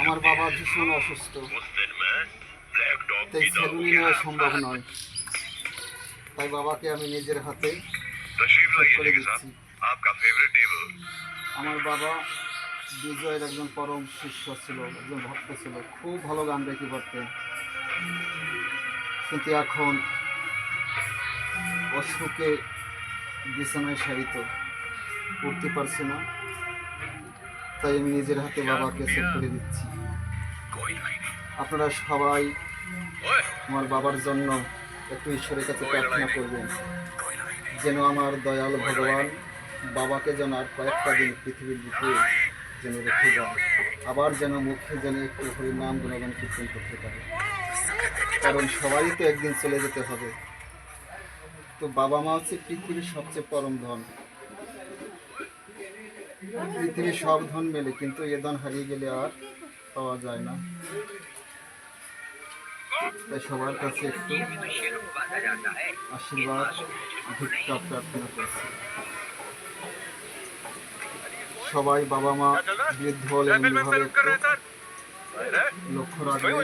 আমার বাবা ভীষণ অসুস্থ, তাই সেলুনে নেওয়া সম্ভব নয়। তাই বাবাকে আমি নিজের হাতে করে দিচ্ছি। আমার বাবা বিজয়ের একজন পরম শিষ্য ছিল, একজন ভক্ত ছিল, খুব ভালো গান গাইতে পারতেন, কিন্তু এখন অসুখে বিছানায় শায়িত, উঠতে পারছে না। তাই আমি নিজের হাতে বাবাকে সেট করে দিচ্ছি। আপনারা সবাই আমার বাবার জন্য একটু ঈশ্বরের কাছে প্রার্থনা করবেন, যেন আমার দয়াল ভগবান বাবাকে যেন আর কয়েকটা দিন পৃথিবীর বুকে যেন রেখে যায়, আবার যেন মুখে যেন একটু হরিনাম গুণগান কীর্তন করতে পারে। কারণ সবাই তো একদিন চলে যেতে হবে। তো বাবা মা হচ্ছে পৃথিবীর সবচেয়ে পরম ধন। পৃথিবীর সব ধন মেলে, কিন্তু এ ধন হারিয়ে গেলে আর পাওয়া যায় না। তাই সবার কাছে একটু আশীর্বাদ ভিক্ষা প্রার্থনা করছি। সবাই বাবা মা বৃদ্ধ হলে এমনিভাবে একটু লক্ষ্য রাখবেন।